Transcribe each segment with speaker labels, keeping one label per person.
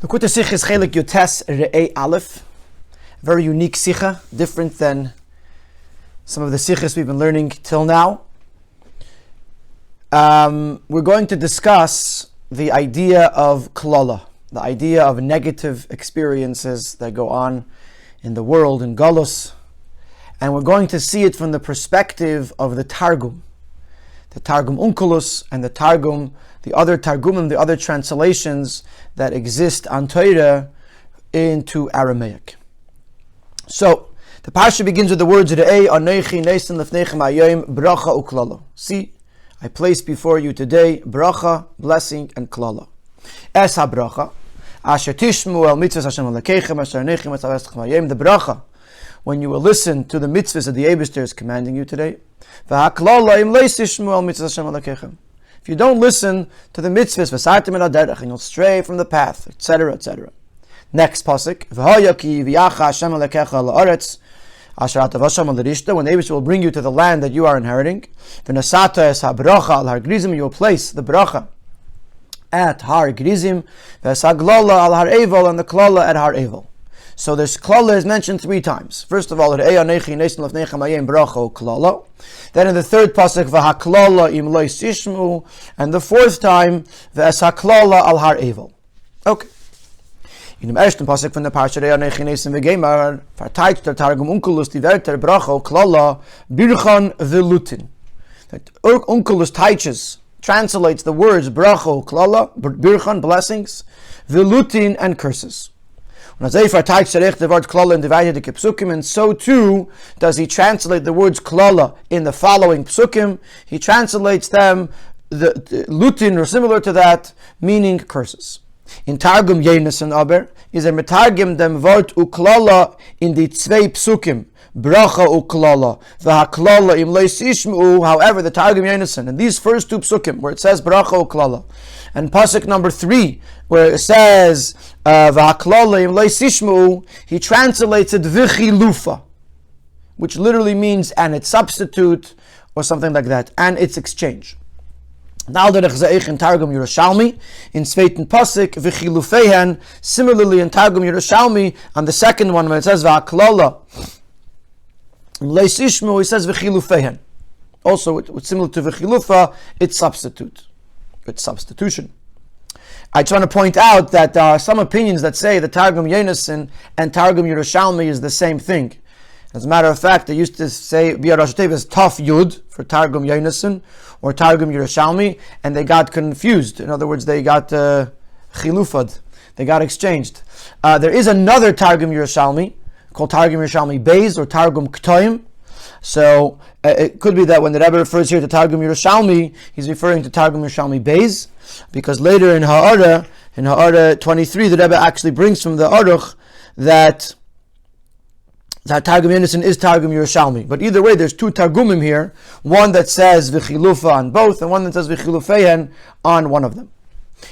Speaker 1: The Kuta Sikh is Chelek Yotes Re'ei Aleph. Very unique Sikha, different than some of the Sikhs we've been learning till now. We're going to discuss the idea of klala, the idea of negative experiences that go on in the world, in Galus. And we're going to see it from the perspective of the Targum Onkelos, and the other Targumim, the other translations that exist on Torah into Aramaic. So, the parsha begins with the words, Re'ei anechi neisen lefnechem hayom bracha uklala. See, I place before you today bracha, blessing, and klala. Es ha-bracha, asher tishmu el mitzvahs Hashem alekechem, asher anechi mitzvahs hayom, the bracha, when you will listen to the mitzvahs that the Eibishter is commanding you today. V'ha-klala im leis tishmu el mitzvahs Hashem alekechem. If you don't listen to the mitzvahs, v'sartem el haderech, and you'll stray from the path, etc., etc. Next pasuk, v'hoyaki v'yacha Hashem alekecha la'aretz, asher atavasham al-rishta, when the Eibishter will bring you to the land that you are inheriting. V'nasata es ha-bracha al har grizim, you will place the bracha at har grizim, v'es ha-glala al har evel, and the klala at har evel. So this klala is mentioned 3 times. First of all, Re'ei anechi neisen lefnechem hayom bracha uklala. Then in the third pasuk, v'haklala im lo yishmu, and the 4th time, v'es haklala al har evel. Okay. In dem ersten pasuk von der Parsha Re'ei anechi neisen v'geimar, verteidigt der Targum Onkelos die Wörter bracha uklala birchan v'lutin. That Onkelos teaches, translates the words bracha uklala, birchan, blessings, v'lutin, and curses. And so too does he translate the words klala in the following psukim. He translates them, the lutin, or similar to that, meaning curses. In Targum Yenesen aber, is metargim dem Wort uklala in the zwei psukim, bracha uklala, v'haklala im leis ishmu. However, the Targum Yenesen, in these first 2 psukim, where it says bracha uklala, and pasuk number 3, where it says v'haklala im leis ishmu, he translates it v'chilufa, which literally means and its substitute, or something like that, and its exchange. Now the Rechzaich in Targum Yerushalmi, in Sveiten pasuk v'chilufeihen, similarly in Targum Yerushalmi, on the second one, when it says v'haklala im leis ishmu, he says v'chilufeihen. Also, it's similar to v'chilufa, its substitute. It's substitution. I just want to point out that there are some opinions that say the Targum Yenesen and Targum Yerushalmi is the same thing. As a matter of fact, they used to say Bia Rosh Hashanah is Taf Yud for Targum Yenesen or Targum Yerushalmi, and they got confused. In other words, they got chilufad. They got exchanged. There is another Targum Yerushalmi called Targum Yerushalmi Beis or Targum K'toim. So it could be that when the Rebbe refers here to Targum Yerushalmi, he's referring to Targum Yerushalmi Beis, because later in Ha'ara 23, the Rebbe actually brings from the Aruch that Targum Yenesen is Targum Yerushalmi. But either way, there's 2 Targumim here, one that says V'chilufa on both, and one that says V'chilufeihen on one of them.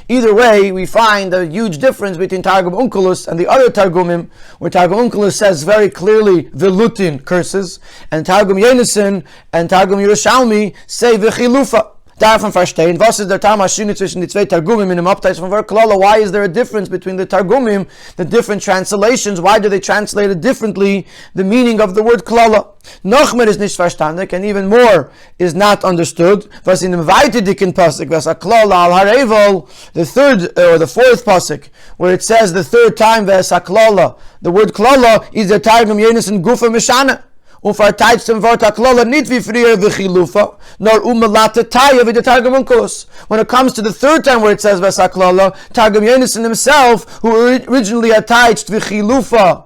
Speaker 1: Either way, we find a huge difference between Targum Onkelos and the other Targumim, where Targum Onkelos says very clearly V'lutin, curses, and Targum Yenesen and Targum Yerushalmi say V'chilufa. Davon verstehen, was ist der Tamaschine zwischen die 2 Targumim in dem Abteil von Wort klala? Why is there a difference between the Targumim, the different translations? Why do they translate it differently, the meaning of the word klala? Noch mehr ist nicht verstandig, and even more is not understood. Was in dem weiter dicken Pasuk, was a klala al har evel, the 3rd or the 4th Pasuk, where it says the 3rd time, was a klala, the word klala is the Targum Yenesen gufa mishana. Verteidigt dem Wort haklala nicht wie früher v'chilufa, nor umelate taya wie the Targum Onkelos. When it comes to the 3rd time where it says v'saklala, Targum Yenesen himself, who originally attached v'chilufa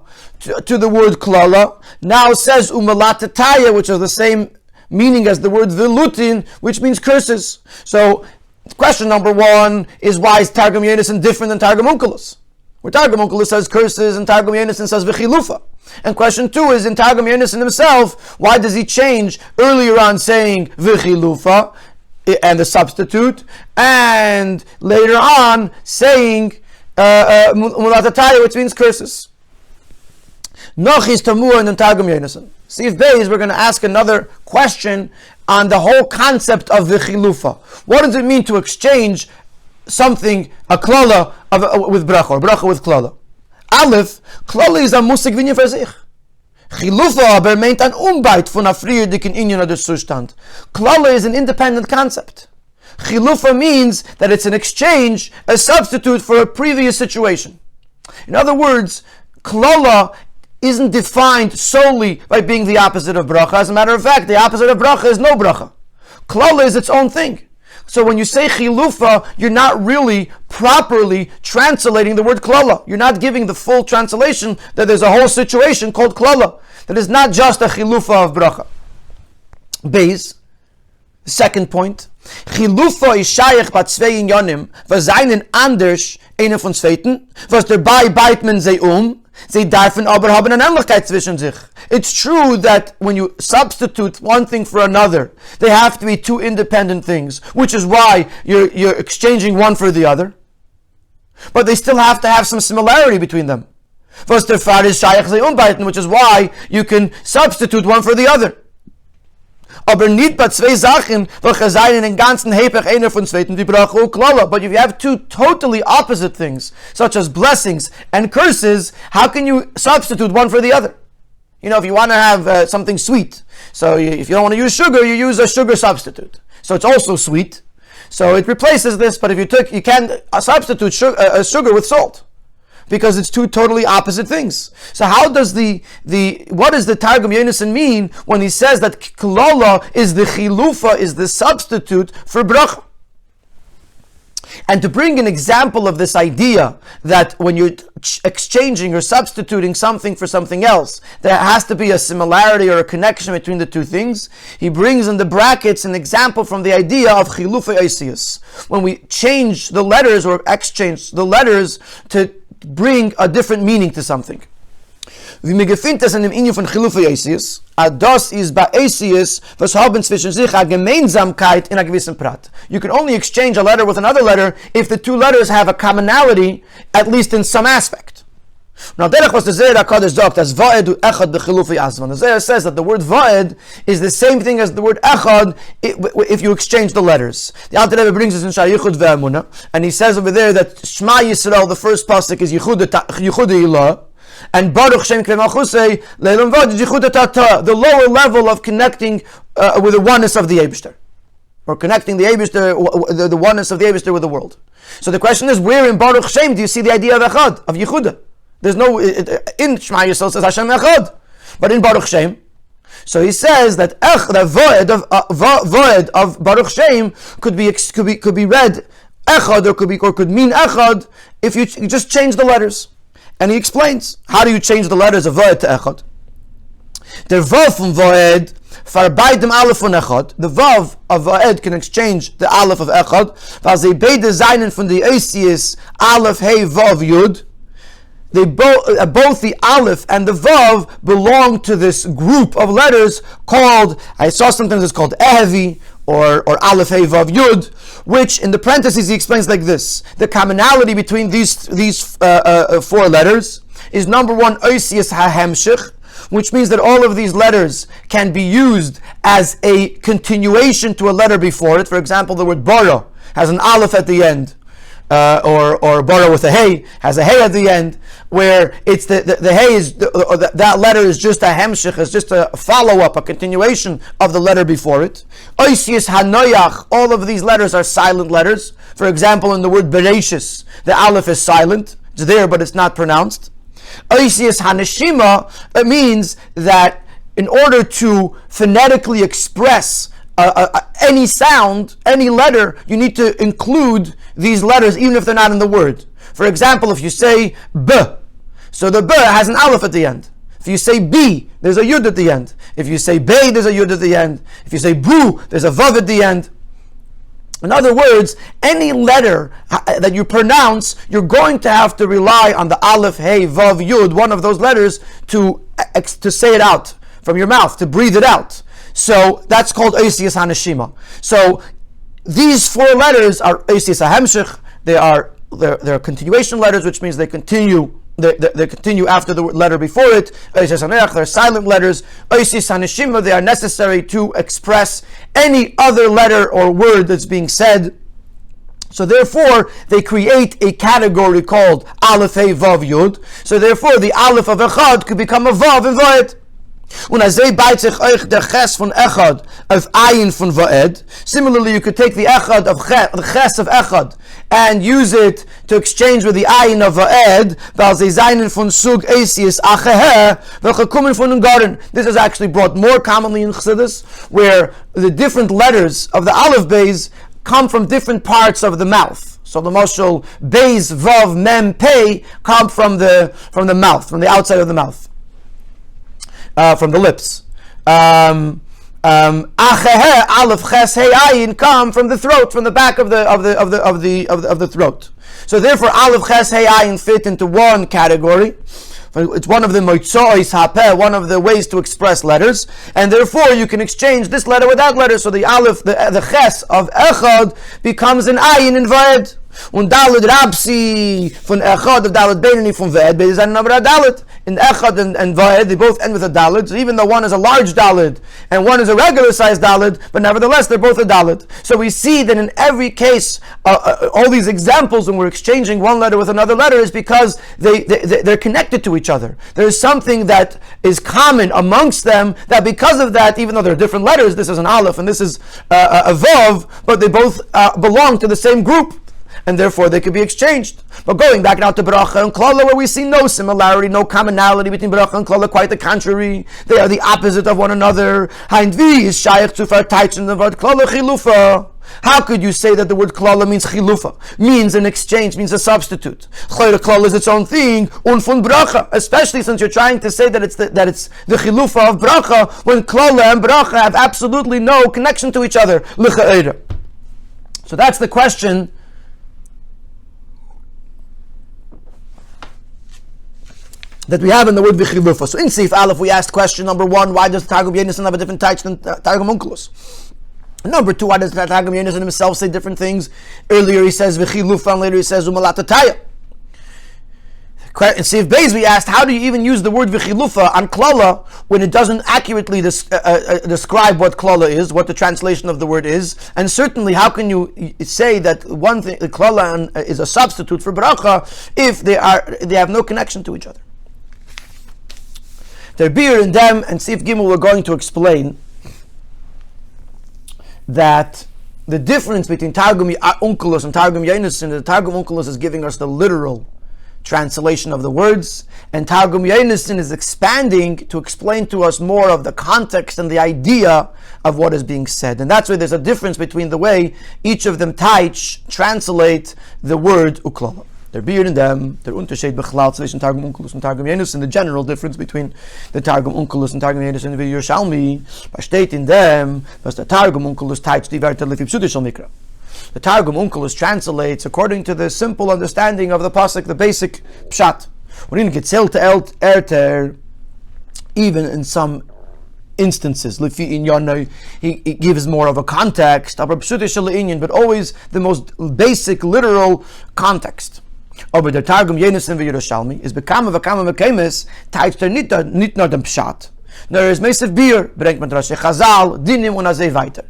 Speaker 1: to the word klala, now says umelate taya, which is the same meaning as the word v'lutin, which means curses. So, question number 1 is, why is Targum Yenesen different than Targum Onkelos? Where Targum Onkelos says curses and Targum Yenesen says v'chilufa. And question 2 is, in Targum Yenesen himself, why does he change earlier on saying v'chilufa and the substitute, and later on saying mulatataya, which means curses? Noch is tamur in the Targum Yenesen. See if Beis, we're going to ask another question on the whole concept of v'chilufa. What does it mean to exchange something, a klala with bracha, or bracha with klala. Aleph, klala is a musik vinyan für sich. Chilufa aber meint an Umbeit von a friedigen Inyan oder Zustand. Klala is an independent concept. Chilufa means that it's an exchange, a substitute for a previous situation. In other words, klala isn't defined solely by being the opposite of bracha. As a matter of fact, the opposite of bracha is no bracha. Klala is its own thing. So when you say chilufa, you're not really properly translating the word klala. You're not giving the full translation that there's a whole situation called klala. That is not just a chilufa of bracha. Beis, second point. Chilufa is shayach bat zwei inyanim, was einen anders, eine von zweiten, was dabei beit men sie sie darfen aber haben eine Ähnlichkeit zwischen sich. It's true that when you substitute one thing for another, they have to be two independent things, which is why you're exchanging one for the other. But they still have to have some similarity between them. Was der Fall ist shayach sie umbeiten, which is why you can substitute one for the other. Aber nicht bei zwei Sachen, welche seien in den ganzen Hepech einer von zweiten, die Bracha und Klala. But if you have two totally opposite things, such as blessings and curses, how can you substitute one for the other? You know, if you want to have something sweet, so if you don't want to use sugar, you use a sugar substitute. So it's also sweet. So it replaces this, but if you can't substitute sugar with salt, because it's two totally opposite things. So how does what does the Targum Yonasan mean when he says that klala is the chilufa, is the substitute for bracha? And to bring an example of this idea that when you're exchanging or substituting something for something else, there has to be a similarity or a connection between the two things, he brings in the brackets an example from the idea of chilufa eisius. When we change the letters or exchange the letters to bring a different meaning to something. Wie mir gefindt das in dem Inyan von Chilufa Eisius, das ist bei Eisius, was haben zwischen sich eine Gemeinsamkeit in a gewissen Prat. You can only exchange a letter with another letter if the two letters have a commonality, at least in some aspect. Now, derech was the Zohar HaKadosh sagt, as va'ed u echad b'chilufi azman. The Zohar says that the word va'ed is the same thing as the word echad if you exchange the letters. The Alter Rebbe brings us in Shar Yichud ve'emunah, and he says over there that Shema Yisrael, the first pasuk, is Yichud Ilah, and Baruch Shem Krei Malchusei Leilam Vad Yichud Tata, the lower level of connecting with the oneness of the Eibishter, or connecting the Eibishter, the oneness of the Eibishter with the world. So the question is, where in Baruch Shem do you see the idea of echad, of Yichudah? There's no, in Shema Yisrael says Hashem echad, but in Baruch Shem, so he says that voed of Baruch Shem could be read echad, or could mean echad if you just change the letters. And he explains, how do you change the letters of voed to echad? Der vav from voed verbei dem aleph von echad. The vav of voed can exchange the aleph of echad. Weil sie beide seinen von the Eisius aleph hey vav yud. They both the aleph and the vav belong to this group of letters called, I saw sometimes it's called ehevi, or aleph hey vav yud, which in the parentheses he explains like this: the commonality between these four letters is number one, oisius hahemshich, which means that all of these letters can be used as a continuation to a letter before it. For example, the word bara has an aleph at the end, or bara with a hey has a hey at the end, where it's the hey is that letter is just a hemshich, is just a follow-up, a continuation of the letter before it. Oisius hanoyach, all of these letters are silent letters. For example, in the word bereshis, the aleph is silent. It's there, but it's not pronounced. Oisius haneshima, it means that in order to phonetically express any sound, any letter, you need to include these letters even if they're not in the word. For example, if you say b, so the b has an aleph at the end. If you say b, there's a yud at the end. If you say bay, there's a yud at the end. If you say bu, there's a vav at the end. In other words, any letter that you pronounce, you're going to have to rely on the aleph, hey, vav, yud, one of those letters, to say it out from your mouth, to breathe it out. So that's called oisius haneshima. So these four letters are oisius hahemshich. They're continuation letters, which means they continue. They continue after the letter before it. Oisius haneach, they're silent letters. Oisius haneshima, they are necessary to express any other letter or word that's being said. So therefore, they create a category called Aleph Hey Vav Yud. So therefore, the Aleph of Echad could become a Vav in Vaed. Similarly, you could take the Echad of the Ches of Echad and use it to exchange with the Ayin of Vaed. This is actually brought more commonly in Chassidus, where the different letters of the Aleph Beis come from different parts of the mouth. So the Moshel Beis Vav Mem Pei come from the mouth, from the outside of the mouth. From the lips. Aleph Ches Hey Ayin come from the throat, from the back of the throat. So therefore, Aleph Ches Hey Ayin fit into one category. It's one of the moitzois hapeh, one of the ways to express letters, and therefore you can exchange this letter with that letter. So the Aleph, the Ches of Echad becomes an Ayin in Vaed. Und Dalet Rabsi von Echad of Dalet Beinani from Vaed, Beis and Nabra Dalet. In Echad and Vaed, they both end with a Dalet. So even though one is a large Dalet and one is a regular sized Dalet, but nevertheless they're both a Dalet. So we see that in every case, all these examples when we're exchanging one letter with another letter is because they're connected to each other. There is something that is common amongst them, that because of that, even though they're different letters, this is an Aleph and this is a Vav, but they both belong to the same group, and therefore they could be exchanged. But going back now to Bracha and Klala, where we see no similarity, no commonality between Bracha and Klala, quite the contrary. They are the opposite of one another. How could you say that the word Klala means Chilufa, means an exchange, means a substitute? Klala is its own thing, unfun Bracha, especially since you're trying to say that it's the Chilufa of Bracha, when Klala and Bracha have absolutely no connection to each other. So that's the question that we have in the word V'chilufa. So in Seif Aleph we asked question number 1, why does Targum Yonasan have a different type than Targum Onkelos? Number 2, why does Targum Yonasan himself say different things? Earlier he says V'chilufa and later he says Umalatataya. In Seif Beis we asked, how do you even use the word V'chilufa on Klala when it doesn't accurately describe what Klala is, what the translation of the word is? And certainly how can you say that one thing, Klala is a substitute for Bracha, if they have no connection to each other? Their beer and them and Sif Gimel we're going to explain that the difference between Targum Onkelos and Targum Yonasan, the Targum Onkelos is giving us the literal translation of the words, and Targum Yonasan is expanding to explain to us more of the context and the idea of what is being said. And that's why there's a difference between the way each of them translate the word Uklala. Their beard in them, their Unterschied Bechlal zwischen Targum Onkelos and Targum Yonasan, the general difference between the Targum Onkelos and Targum Yonasan and the Yerushalmi, steht in them, was the Targum Onkelos teach die Wörter Lefi Psudish Mikra. The Targum Onkelos translates according to the simple understanding of the pasuk, the basic pshat. When it gets erter, even in some instances, Lefi Inyan, he gives more of a context, but always the most basic literal context. Aber der Targum Yonasan v'Yerushalmi is bekam v'kemes teich der nicht nur dem Pshat. There is Meisef Bier, bringt man Rashi Chazal, Dinim und Azei weiter.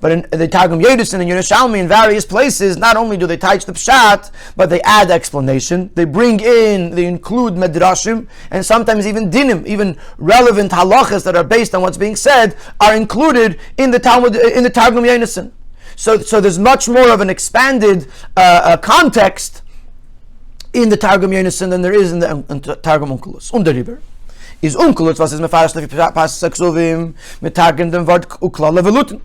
Speaker 1: But in the Targum Yonasan and Yerushalmi in various places, not only do they teach the Pshat, but they add explanation. They include Medrashim, and sometimes even Dinim, even relevant halachas that are based on what's being said, are included in the Talmud, in the Targum Yonasan. So there's much more of an expanded context in the Targum Yonasan than there is in the Targum Onkelos. Und darüber is Onkelos, was ist mefarish lefi Pasuk Ksuvim, mit Targum dem Wort Uklala veluten.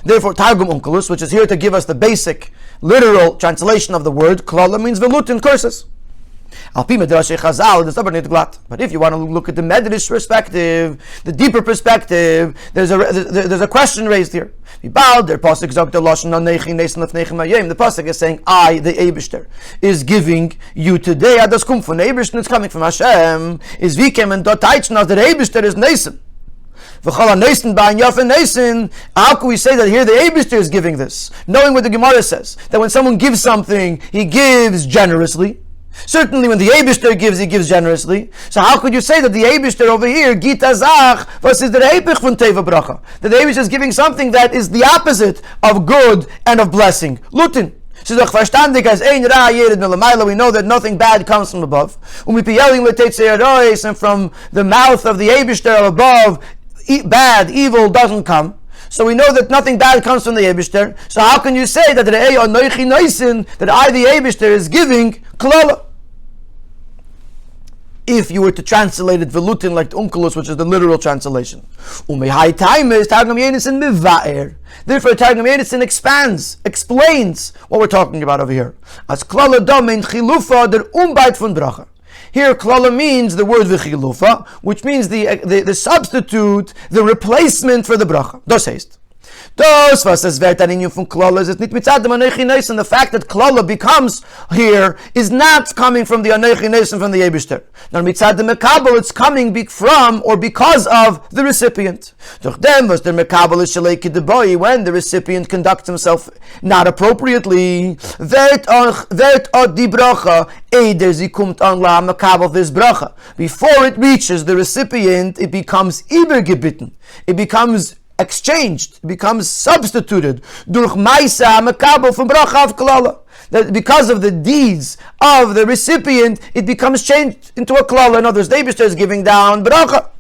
Speaker 1: Therefore, Targum Onkelos, which is here to give us the basic, literal translation of the word, Klala means velutin, curses. But if you want to look at the Medrash perspective, the deeper perspective, there's a question raised here. The pasuk is saying, I, the Eibishter, is giving you today. It's coming from Hashem. Is vikem and dot taichnas the Eibishter is Neisen. How can we say that here the Eibishter is giving this? Knowing what the Gemara says, that when someone gives something, he gives generously. Certainly when the Eibishter gives, he gives generously. So how could you say that the Eibishter over here, Gita Zach, versus the Eipich von Teva Bracha? That the Eibishter is giving something that is the opposite of good and of blessing. Lutin. So doch verstandig as ein ra yered milamaila, we know that nothing bad comes from above. And from the mouth of the Eibishter above, bad, evil doesn't come. So we know that nothing bad comes from the Eibishter. So how can you say that I, the Eibishter, is giving klala? If you were to translate it velutin like unkelus, which is the literal translation. Umehai time is Targum Yenison mivaer. Therefore, Targum Yenison explains what we're talking about over here. As klala domain chilufa der umbait von bracha. Here, klala means the word v'chilufa, which means the substitute, the replacement for the bracha. Das heißt, das, was es wird an Inyan von klala, is nicht mitzad dem Anochi Neisen. The fact that klala becomes here is not coming from the Anochi Neisen from the Eibishter. Nor mitzad dem mekabel, it's coming from or because of the recipient. Doch dem was der mekabel is Chelek deboi, when the recipient conducts himself not appropriately, wird od die bracha eider sie kommt an la mekabel this bracha. Before it reaches the recipient, it becomes übergebitten. It becomes exchanged, it becomes substituted durch maisa mekabel from bracha of klala. That because of the deeds of the recipient, it becomes changed into a klala. In others, the Eibishter is giving down bracha.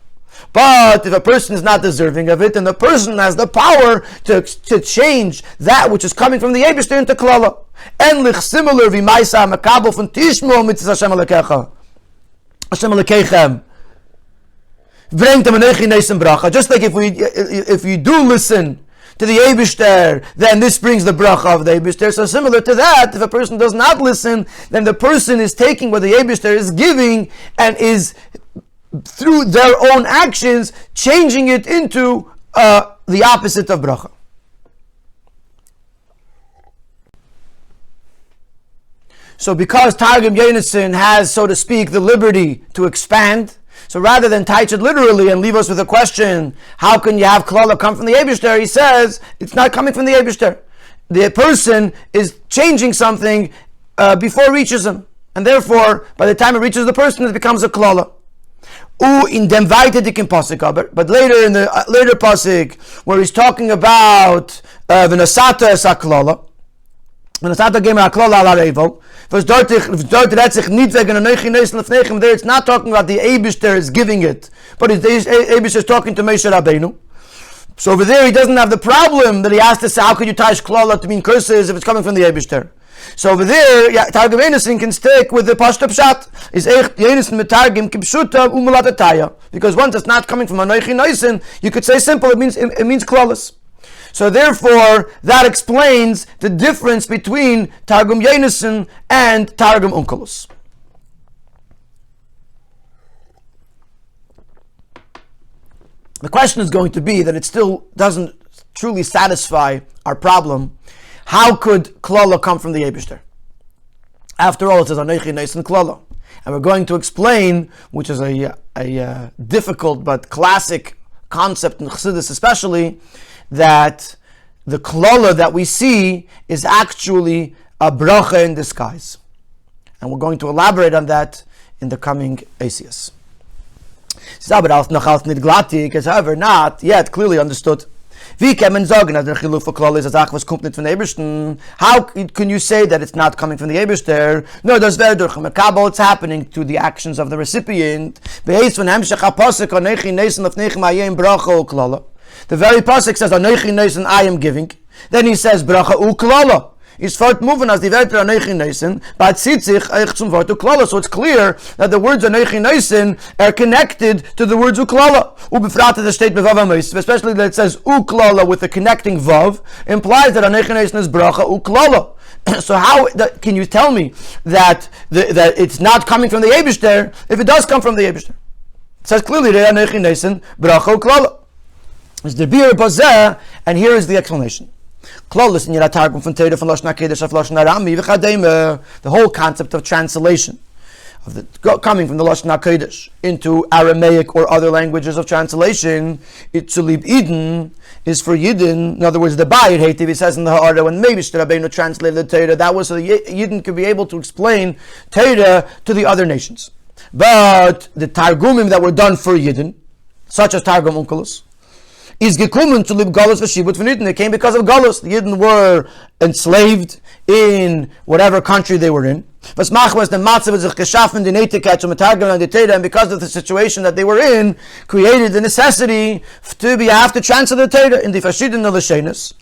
Speaker 1: But if a person is not deserving of it, then the person has the power to change that which is coming from the Eibishter into klala. Ähnlich similar wie maisa mekabel von tishmo mitzvah Hashem alekecha. Hashem alekechem. Just like if you do listen to the Eibishter, then this brings the bracha of the Eibishter. So similar to that, if a person does not listen, then the person is taking what the Eibishter is giving and is, through their own actions, changing it into the opposite of bracha. So because Targum Yenison has, so to speak, the liberty to expand, so rather than touch it literally and leave us with a question, how can you have klala come from the Eibishter? He says, it's not coming from the Eibishter. The person is changing something before it reaches him. And therefore, by the time it reaches the person, it becomes a klala. In dem weiter dicken pasuk aber, but later in the later pasuk, where he's talking about v'nasata es haklala, v'nasata gemer haklala ala revo, there it's not talking about the Eibishter is giving it, but the Eibishter is talking to Moshe Rabbeinu. So over there he doesn't have the problem that he has to say, how could you tie klala to mean curses if it's coming from the Eibishter? So over there, Targum Yenison can stick with the Pashta Pshat. Is echt Yenison mit Targum kipshuta umulatataya. Because once it's not coming from Anochi Neisen, you could say simple, it means klalas. So therefore, that explains the difference between Targum Yenison and Targum Onkelos. The question is going to be that it still doesn't truly satisfy our problem. How could klala come from the Eibishter? After all, it says Anochi Neisen klala, and we're going to explain, which is a difficult but classic concept in Chassidus, especially, that the klala that we see is actually a bracha in disguise, and we're going to elaborate on that in the coming ACS. However, not yet clearly understood. How can you say that it's not coming from the Eibishter? No, there's it's happening to the actions of the recipient. The very pasuk says, Anochi Neisen I am giving. Then he says, bracha u klala. He's moving as the Wörter Anochi Neisen, but zieht sich zum Wort u klala. So it's clear that the words Anochi Neisen are connected to the words u klala. Ubefrate the state bevav amois, especially that it says u klala with the connecting vav, implies that Anochi Neisen is bracha u klala. So how can you tell me that that it's not coming from the Eibishter if it does come from the Eibishter? It says clearly that Anochi Neisen bracha u klala. Is the bir bazeh, and here is the explanation. The whole concept of translation, of the coming from the Lashon HaKodesh into Aramaic or other languages of translation, it's Tzulib Eden is for Yidden. In other words, the Bayit Heitiv, he says in the Ha'ara, when maybe Rabbeinu translated the Torah, that was so the Yidden could be able to explain Torah to the other nations. But the Targumim that were done for Yidden, such as Targum Onkelos, is gekommen to live Galus v'shibut v'nitten. It came because of Galus. The Yidden were enslaved in whatever country they were in. Was machmas the matzav sich geschaffen the netikach umetargem and the Torah, and because of the situation that they were in, created the necessity to be have to translate the Torah in the verschiedene Lashonos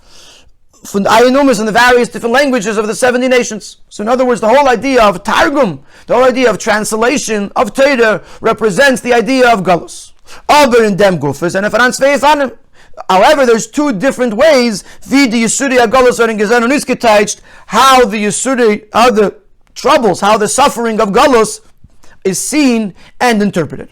Speaker 1: from the ayanumas and the various different languages of the 70 nations. So in other words, the whole idea of targum, the whole idea of translation of Torah represents the idea of galus. Aber in dem gufes and if an however, there's two different ways wie die Yisuri HaGalus are in Gesehen und Isgeteicht, how the Yisuri, how the troubles, how the suffering of Galus is seen and interpreted.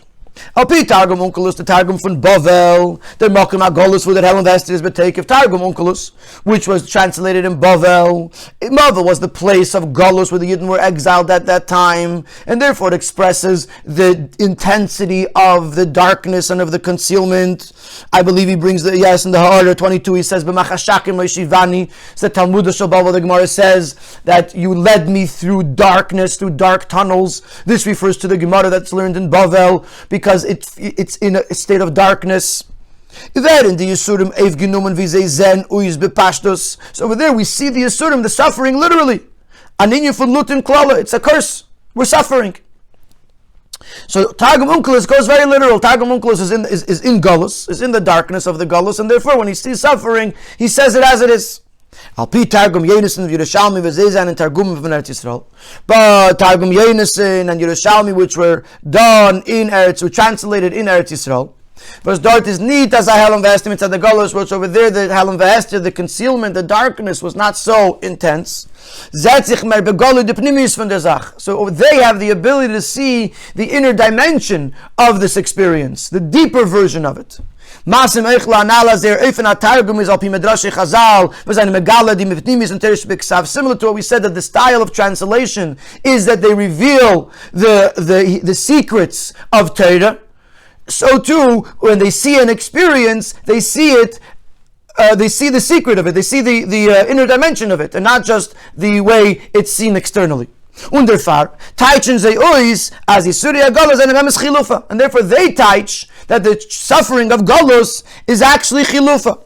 Speaker 1: Alpi Targum Onkelos, the Targum from Bavel, the Mokim HaGalus, where the Helen Vester is betake of Targum Onkelos, which was translated in Bavel. Bavel was the place of Galus where the Yidden were exiled at that time, and therefore it expresses the intensity of the darkness and of the concealment. I believe he brings in the Ha'ara 22, he says, B'machashakim lo'ishivani, it's the Talmud of Bavel, the Gemara says that you led me through darkness, through dark tunnels. This refers to the Gemara that's learned in Bavel, because it's in a state of darkness. So over there we see the Yisurim, the suffering, literally. It's a curse. We're suffering. So Targum Onkelos goes very literal. Targum Onkelos is in Galus, is in the darkness of the Galus, and therefore when he sees suffering, he says it as it is. Alpi Targum Yenison of Yerushalmi v'Zezan and Targum of Eretz Yisrael, but Targum Yenison and Yerushalmi, which were done in Eretz, were translated in Eretz Yisrael. But dort is neat as a Helen Vestim inside the Galus, which over there the Helen Vestim, the concealment, the darkness was not so intense. So they have the ability to see the inner dimension of this experience, the deeper version of it. Similar to what we said, that the style of translation is that they reveal the secrets of Torah. So too, when they see an experience, they see it. They see the secret of it. They see the inner dimension of it, and not just the way it's seen externally. And therefore they teach that the suffering of Galus is actually chilufa.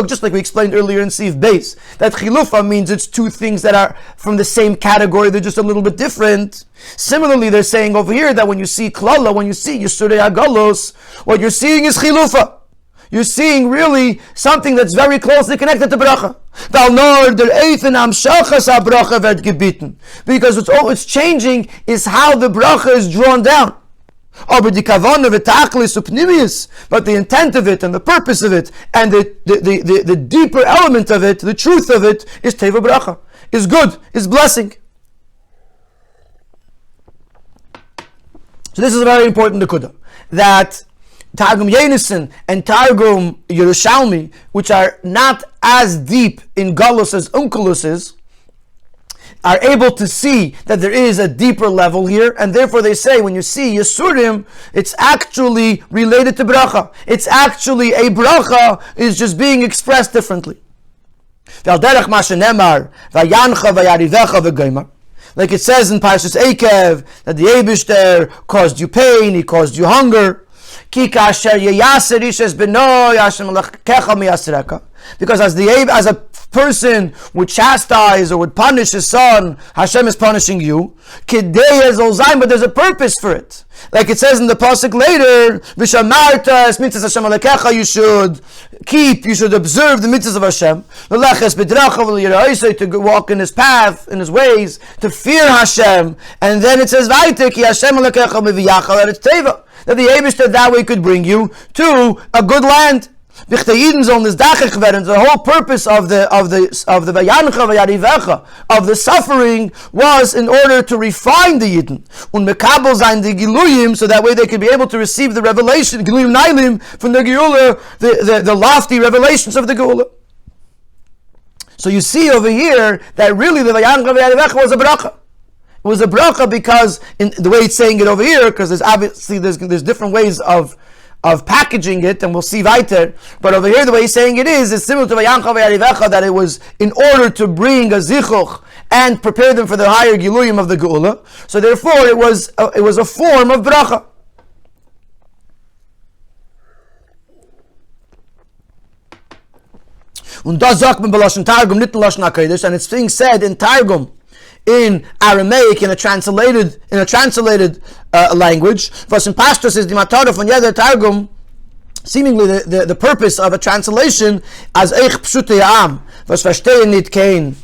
Speaker 1: Just like we explained earlier in Siv Beis, that chilufa means it's two things that are from the same category, they're just a little bit different. Similarly, they're saying over here that when you see klala, when you see Yisuri HaGalus, what you're seeing is chilufa. You're seeing really something that's very closely connected to bracha. Because what's changing is how the bracha is drawn down. But the intent of it and the purpose of it and the deeper element of it, the truth of it, is teva bracha, is good, is blessing. So this is a very important nekuda, that Targum Yenison and Targum Yerushalmi, which are not as deep in Galus as Onkelos is, are able to see that there is a deeper level here, and therefore they say when you see Yisurim, it's actually related to bracha. It's actually a bracha is just being expressed differently. Like it says in Parshas Eikev that the Eibishter caused you pain, he caused you hunger. Because as a person would chastise or would punish his son, Hashem is punishing you. But there's a purpose for it. Like it says in the pasuk later, Vishamarta, mitzvahs Hashem alekecha, you should keep, you should observe the mitzvahs of Hashem. To walk in his path, in his ways, to fear Hashem. And then it says, Hashem alekecha miviyachal eretz teva, that the Eibishter that way could bring you to a good land. The whole purpose of the Vayancha Vayarivecha, of the suffering, was in order to refine the Yidden, so that way they could be able to receive the revelation, Giluyim Nailim, from the Geula, the lofty revelations of the Geula. So you see over here that really the Vayancha Vayarivecha was a bracha. It was a bracha because, in the way it's saying it over here, because there's different ways of packaging it, and we'll see weiter. But over here, the way he's saying it is similar to Vayancha V'Yarivecha, that it was in order to bring a zichuch and prepare them for the higher giluyim of the geula. So therefore, it was a form of bracha. Und das sagt man bei Lashon Targum, nicht in Lashon HaKodesh, and it's being said in Targum, in Aramaic, in a translated language. Was in Pashtus is the Matara von jeder Targum, seemingly the purpose of a translation as Eich Pshute Ya'am, was verstehen nicht kein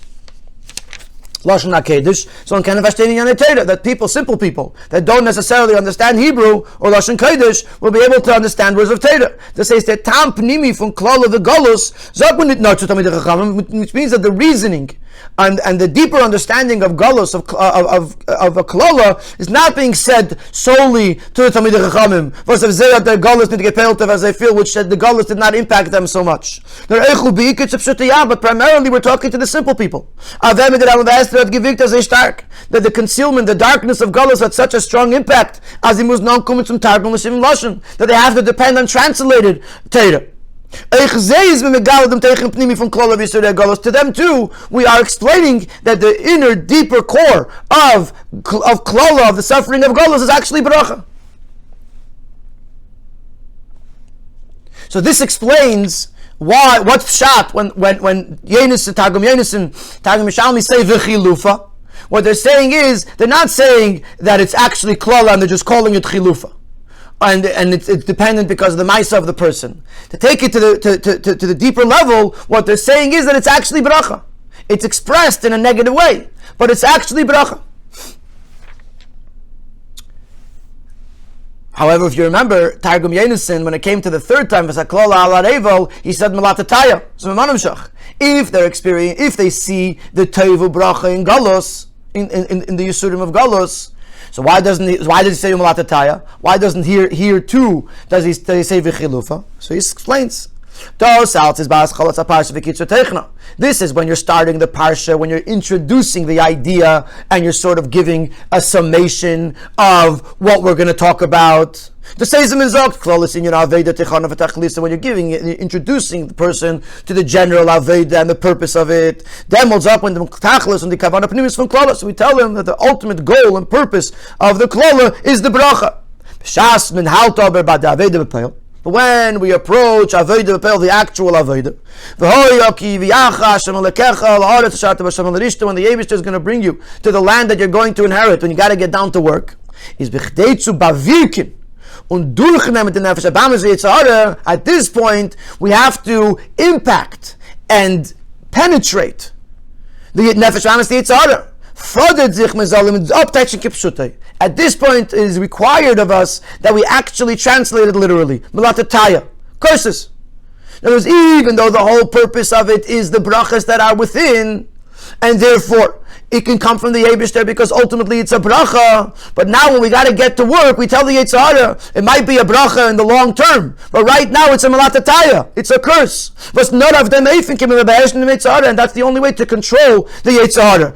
Speaker 1: Lashon HaKodesh, so one can verstehen in Torah, that people, simple people, that don't necessarily understand Hebrew or Lashon Kodesh, will be able to understand words of Torah. This says that Tam Pnimi from Klal of the Golus, sagt man nicht nur zu Talmidei Chachamim, which means that the reasoning and the deeper understanding of Golus, of a Klala, is not being said solely to the Talmidei Chachamim. Was if they the Golus need to get pelted as they feel, which said the Golus did not impact them so much. But primarily we're talking to the simple people. That the concealment, the darkness of Golus had such a strong impact as he was non coming from Targum L'Shivim Lashon, that they have to depend on translated Torah. To them too, we are explaining that the inner, deeper core of Klala, of the suffering of Golus, is actually Bracha. So this explains why, what's Pshat when Yenis, Targum Yenis and Targum Yishalmi say V'chilufa. What they're saying is, they're not saying that it's actually Klala and they're just calling it Chilufa. And it's dependent because of the Maisa of the person. To take it to the deeper level, what they're saying is that it's actually Bracha. It's expressed in a negative way, but it's actually Bracha. However, if you remember, Targum Yenison, when it came to the third time, he said Malatataya. So if they see the Teivu Bracha in Galos, in the Yisurim of Galos, so why does he say Malatataya? Why doesn't here too does he say V'chilufa? So he explains. This is when you're starting the parsha, when you're introducing the idea, and you're sort of giving a summation of what we're going to talk about. When you're introducing the person to the general Aveda and the purpose of it. Then up when the Tachlis and the Kavanah Pnimis from Klala. So we tell them that the ultimate goal and purpose of the Klala is the Bracha. But when we approach Avodah B'Pel, the actual Avodah, when the Yevishter is going to bring you to the land that you're going to inherit, when you got to get down to work, is at this point we have to impact and penetrate the Nefesh Amas the Yitzhara. At this point, it is required of us that we actually translate it literally. Malatataya, curses. In other words, even though the whole purpose of it is the brachas that are within, and therefore it can come from the Yebishter because ultimately it's a bracha. But now when we got to get to work, we tell the Yetzirah, it might be a bracha in the long term, but right now it's a malatataya, it's a curse. But none of them and that's the only way to control the Yetzirah.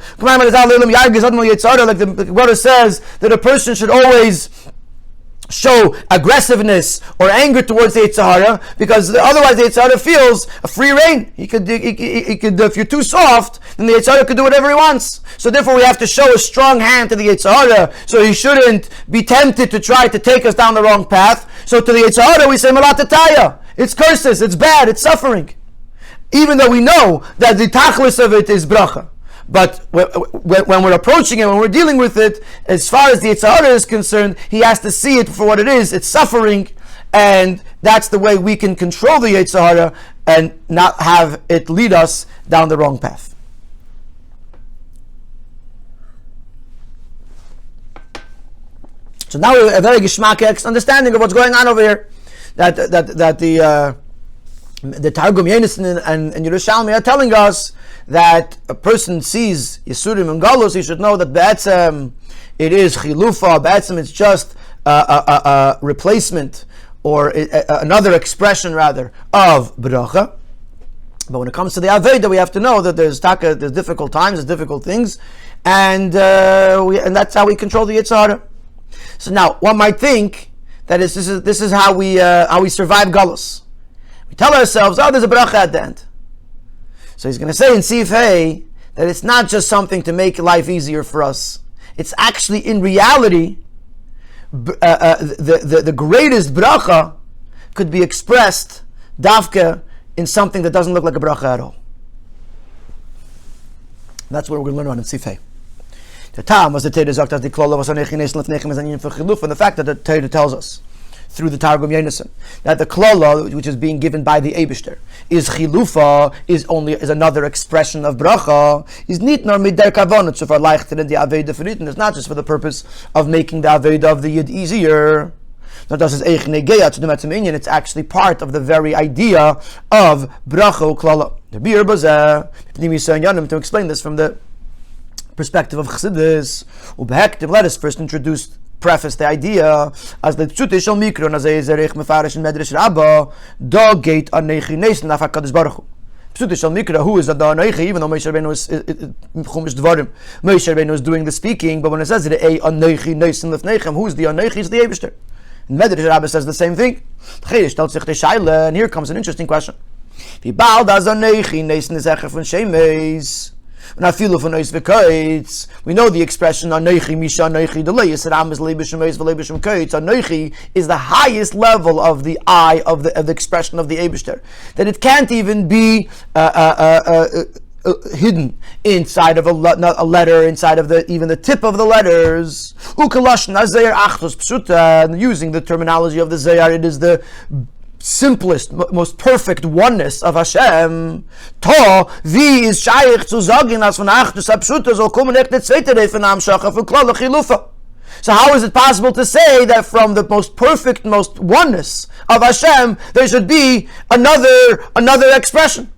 Speaker 1: Like the Gourarie says, that a person should always show aggressiveness or anger towards the Yitzhara, because otherwise the Yitzhara feels a free reign. He could, if you're too soft, then the Yitzhara could do whatever he wants. So therefore we have to show a strong hand to the Yitzhara, so he shouldn't be tempted to try to take us down the wrong path. So to the Yitzhara we say Malatataya. It's curses, it's bad, it's suffering. Even though we know that the tachlis of it is bracha. But when we're approaching it, when we're dealing with it, as far as the Yitzhara is concerned, he has to see it for what it is. It's suffering, and that's the way we can control the Yitzhara and not have it lead us down the wrong path. So now we have a very geschmack understanding of what's going on over here. That the Targum Yenison and Yerushalmi are telling us that a person sees Yisurim and Galus, he should know that B'etzem it is Chilufa, B'etzem it's just a replacement or another expression rather of Bracha. But when it comes to the Aveda, we have to know that there's difficult times, there's difficult things, and that's how we control the Yitzhara. So now, one might think that this is how we survive Galus. We tell ourselves, there's a Bracha at the end. So he's going to say in Sif Hey that it's not just something to make life easier for us. It's actually, in reality, the greatest bracha could be expressed dafka in something that doesn't look like a bracha at all. That's what we're going to learn on in Sifei. The time was the Torah sagt, that the Klala was Anechin Nes Lefnechem is Anyin for Chiluf, and the fact that the Torah tells us through the Targum Yonasan that the Klala, which is being given by the Eibishter, is Chilufa, is another expression of bracha, is nit nor mit der Kavanah zu verleichten in the Aveda Veriten. It's not just for the purpose of making the Aveda of the Yid easier. Not just as to the Metzaminian, it's actually part of the very idea of bracha Klala. The Bir Bazeh, to explain this from the perspective of Chassidus, let us first preface the idea as the Pshute Shel Mikron as Ezerich Mefarish in Medrash Rabbah Dogate Anechi Neisen Af HaKadosh Baruch Hu. Pshute Shel Mikra, who is the Anechi, even though Moshe Rabbeinu is Chumash Dvarim, Moshe Rabbeinu is doing the speaking, but when it says Anechi Neisen Lefnechem, who is the Anechi? Is the Eibishter. And Medrash Rabbah says the same thing. And here comes an interesting question. We know the expression Anochi Misha Anochi Delay Yisram is Leibishim Eis V'Leibishim Koitz. Anochi is the highest level of the eye of the expression of the Eibishter. That it can't even be hidden inside of a letter, inside of even the tip of the letters. Ukalash Nazair Achtos Pshuta, using the terminology of the Zayar, it is the simplest, most perfect oneness of Hashem. To, wie is shaykh zu sagen, as von Achtus Abshuta soll kommen echt der zweite Rei von Amschacha von Klala Chilufa. So how is it possible to say that from the most perfect, most oneness of Hashem, there should be another expression?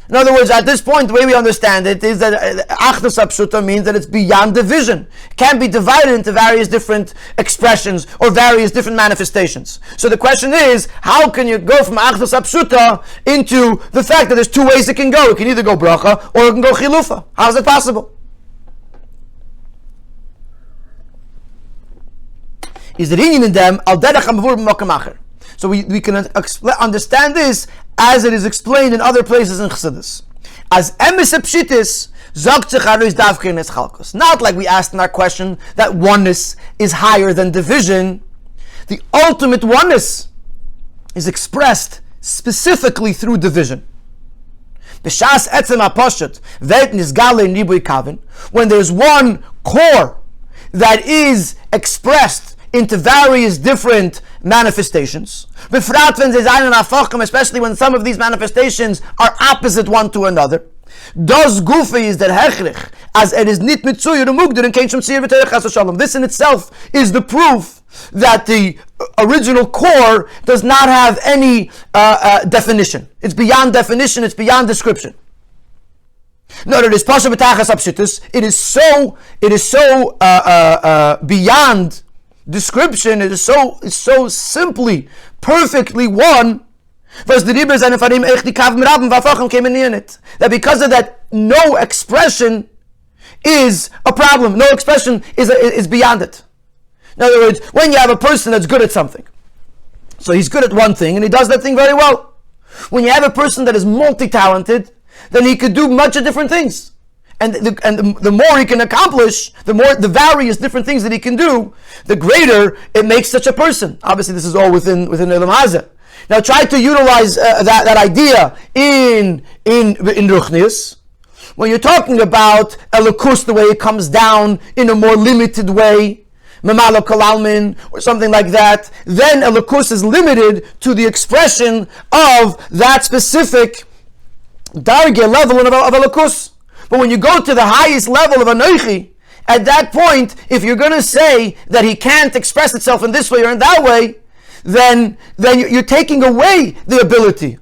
Speaker 1: In other words, at this point, the way we understand it is that Achdus Apshuta means that it's beyond division. It can't be divided into various different expressions or various different manifestations. So the question is, how can you go from Achdus Apshuta into the fact that there's two ways it can go? It can either go bracha or it can go chilufa. How is it possible? Is the inyan in them al derech hamavur b'makam acher? So we can understand this as it is explained in other places in Chassidus. As emes pshitis zog tzecharu davkein es chalkos. Not like we asked in our question that oneness is higher than division. The ultimate oneness is expressed specifically through division. B'shas etzem ha'poshet veit nizgale nibui kavin, when there's one core that is expressed into various different manifestations, especially when some of these manifestations are opposite one to another. Das Gufe is that hechrich, as it is nit mitzuyir umugdir and kein shum tziyir v'terech chas v'shalom. This in itself is the proof that the original core does not have any definition. It's beyond definition. It's beyond description. No, it is pasha b'tachas apshitus. It is so beyond description. It is so simply, perfectly one. That because of that, no expression is a problem. No expression is beyond it. In other words, when you have a person that's good at something, so he's good at one thing and he does that thing very well. When you have a person that is multi-talented, then he could do much of different things. And the more he can accomplish, the various different things that he can do, the greater it makes such a person. Obviously, this is all within Elam Hazeh. Now, try to utilize that idea in Ruchnius. When you're talking about Elokus, the way it comes down in a more limited way, Memalo Kalalmin, or something like that, then Elokus is limited to the expression of that specific darge level of Elokus. But when you go to the highest level of Anochi, at that point, if you're going to say that he can't express itself in this way or in that way, then you're taking away the ability.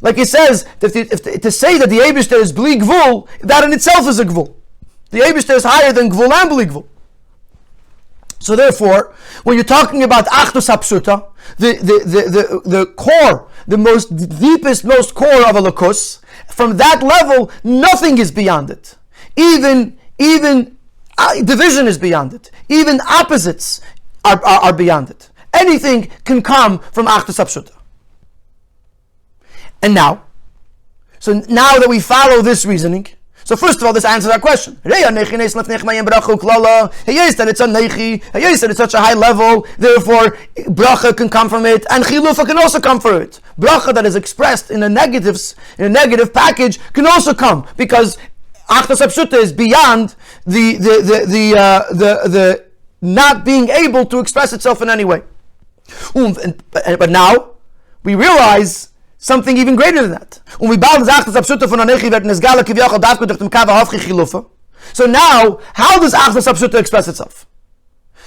Speaker 1: Like he says, to say that the Eibishter is Bli Gvul, that in itself is a Gvul. The Eibishter is higher than Gvul and Bli Gvul. So therefore, when you're talking about Achdus HaPshuta, the core, the most deepest, most core of Elokus, from that level, nothing is beyond it. Even division is beyond it. Even opposites are beyond it. Anything can come from Achdus HaPshuta. And now that we follow this reasoning, So first of all, this answers our question. That it's a nechi, that it's such a high level, therefore bracha can come from it, and chilufa can also come from it. Bracha that is expressed in a negative package can also come, because achdas apshuta is beyond the not being able to express itself in any way. But now we realize something even greater than that. So now, how does achdas apshuta express itself?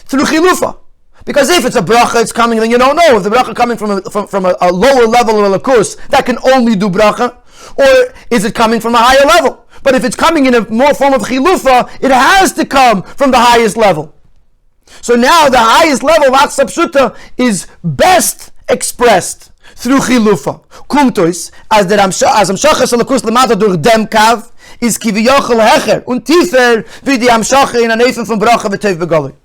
Speaker 1: Through chilufa. Because if it's a bracha, it's coming, then you don't know if the bracha coming from a lower level of a course that can only do bracha, or is it coming from a higher level? But if it's coming in a more form of chilufa, it has to come from the highest level. So now the highest level of achdas apshuta is best expressed through chilufa. Kumtois, as amshachas alakus lemata durch dem kav, is kiviyochel hecher, und tiefer wie die amshacha in a nefen von bracha v'tev begoli.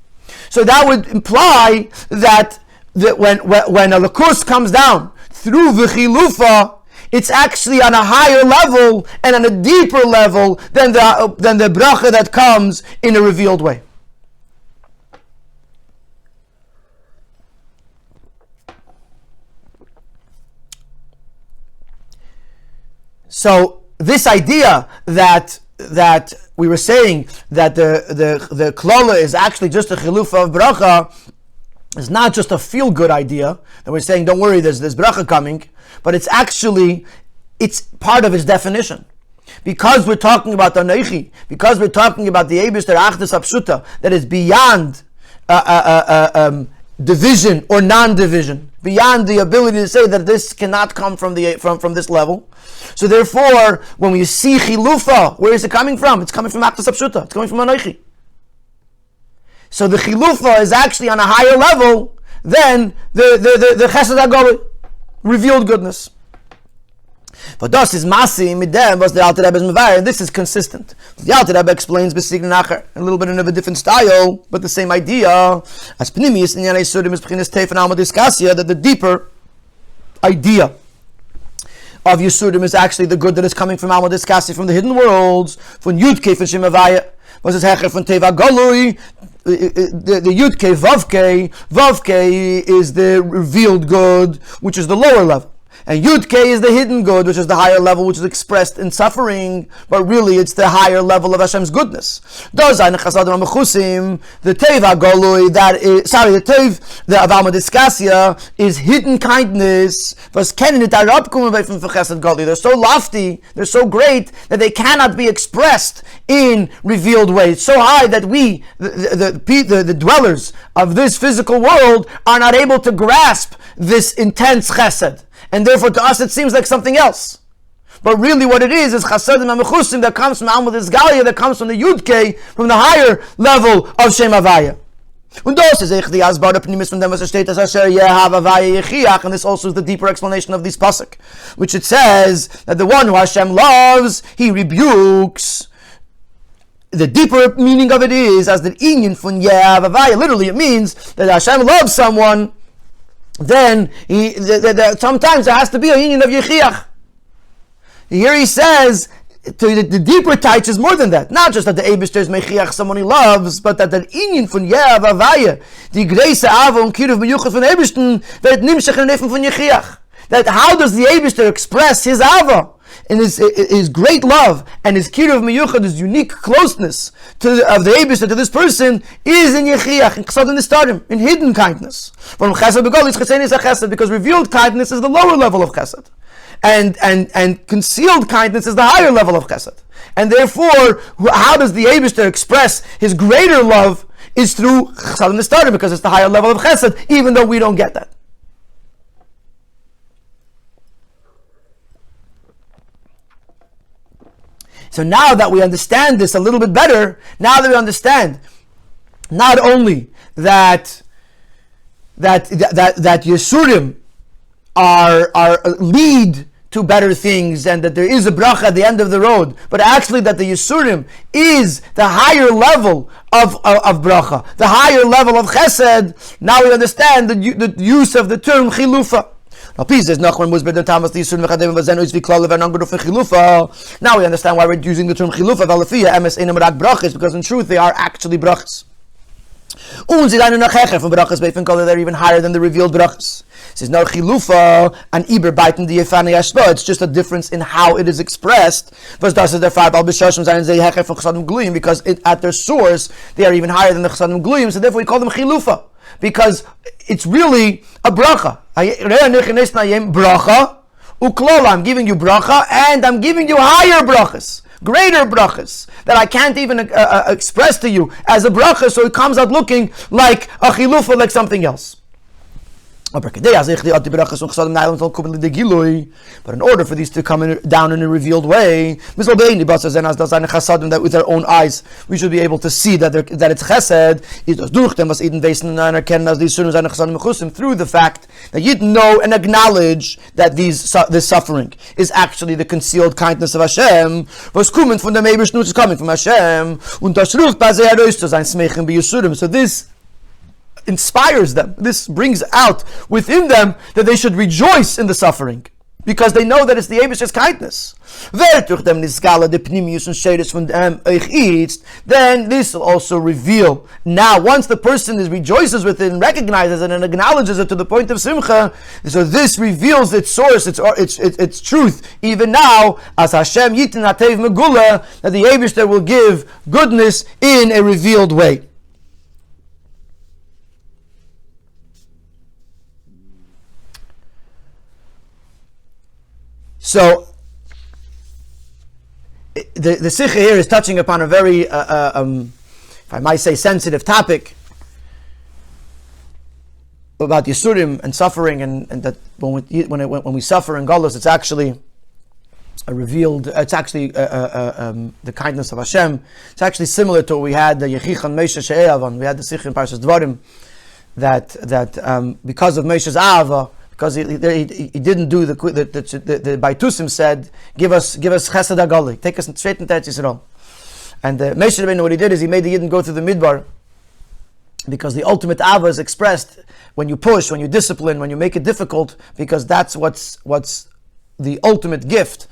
Speaker 1: So that would imply that when a lakus comes down through the chilufa, it's actually on a higher level and on a deeper level than the bracha that comes in a revealed way. So this idea that we were saying that the klola is actually just a chilufa of bracha is not just a feel-good idea that we're saying, don't worry, there's bracha coming, but it's part of its definition. Because we're talking about the neichi, because we're talking about the eibishter achdas apshuta that is beyond division or non-division, beyond the ability to say that this cannot come from this level. So therefore, when we see chilufa, where is it coming from? It's coming from achdas apshuta. It's coming from anoichi. So the chilufa is actually on a higher level than the chesed hagoli, revealed goodness. But das is masi midem was the Alter Rebbe is mevayer, and this is consistent. The Alter Rebbe explains b'sign nacher, a little bit in a different style, but the same idea. As pnimius in yanei sudim is p'chinas teif and alma diskasia, that the deeper idea of Yisudim is actually the good that is coming from alma diskasia, from the hidden worlds, from Yudke from Shemavaya, was his hecher from Teva Golui. The Yudke Vavke is the revealed good, which is the lower level. And Yud-K is the hidden good, which is the higher level, which is expressed in suffering, but really it's the higher level of Hashem's goodness. The Teva Golui, the Avama Diskasia is hidden kindness. They're so lofty, they're so great, that they cannot be expressed in revealed ways. So high that we, the dwellers of this physical world, are not able to grasp this intense chesed. And therefore to us it seems like something else. But really what it is chasadim ha-mechusim that comes from Alma Disgalia, that comes from the Yud-K, from the higher level of Shem Havaya. And this also is the deeper explanation of this pasuk, which it says that the one who Hashem loves, He rebukes. The deeper meaning of it is as the inyan fun Havaya. Literally it means that Hashem loves someone, then sometimes there has to be a union of Yechiach. Here he says, the deeper touch is more than that. Not just that the Eibishter is Mechiach, someone he loves, but that the union von Yehav Avaya, the Greise Ava und Kiruv Meyuchot von Eibishten, wird nimshach in Nefen von Yechiach. That how does the Eibishter express his Ava? And his great love and his kiruv miyuchad, his unique closeness of the Eibishter to this person is in Yechiach, in Chesed Nistarim, in hidden kindness. From Chesed Begol, it's Chesed, because revealed kindness is the lower level of Chesed, and concealed kindness is the higher level of Chesed. And therefore, how does the Eibishter express his greater love? Is through Chesed Nistarim, because it's the higher level of Chesed, even though we don't get that. So now that we understand this a little bit better, now that we understand not only that Yisurim are lead to better things and that there is a bracha at the end of the road, but actually that the Yisurim is the higher level of bracha, the higher level of chesed. Now we understand the use of the term chilufa. Now we understand why we're using the term chilufa, because in truth they are actually brachas. They're even higher than the revealed brachas. It says no chilufa and iber biten the yefani ashba. It's just a difference in how it is expressed. Because at their source they are even higher than the chasadim gluyim. So therefore we call them chilufa, because it's really a bracha. I'm giving you bracha, and I'm giving you higher brachas, greater brachas, that I can't even express to you as a bracha, so it comes out looking like a chilufa, like something else. But in order for these to come down in a revealed way, that with our own eyes we should be able to see that it's chesed, through the fact that you know and acknowledge that this suffering is actually the concealed kindness of Hashem, was coming from the Meibesh is coming from Hashem, so this inspires them. This brings out within them that they should rejoice in the suffering, because they know that it's the Eibish's kindness. Then this will also reveal. Now, once the person rejoices with it and recognizes it and acknowledges it to the point of simcha, so this reveals its source, its truth. Even now, as Hashem yitin hatev megula, that the Eibish will give goodness in a revealed way. So, the Sikha here is touching upon a very, if I might say, sensitive topic about Yisurim and suffering, and that when we suffer in Galus, it's actually it's actually the kindness of Hashem. It's actually similar to what we had the Yechichan Moshe She'e'avan. We had the Sikha in Parshas Dvarim that because of Moshe's Ahava, because he didn't do the Baitusim said, give us Chesed HaGali, take us straight into Eretz Yisrael. And Moshe Rabbeinu, what he did is he made the Yidden go through the Midbar, because the ultimate Ava is expressed when you push, when you discipline, when you make it difficult, because that's what's the ultimate gift,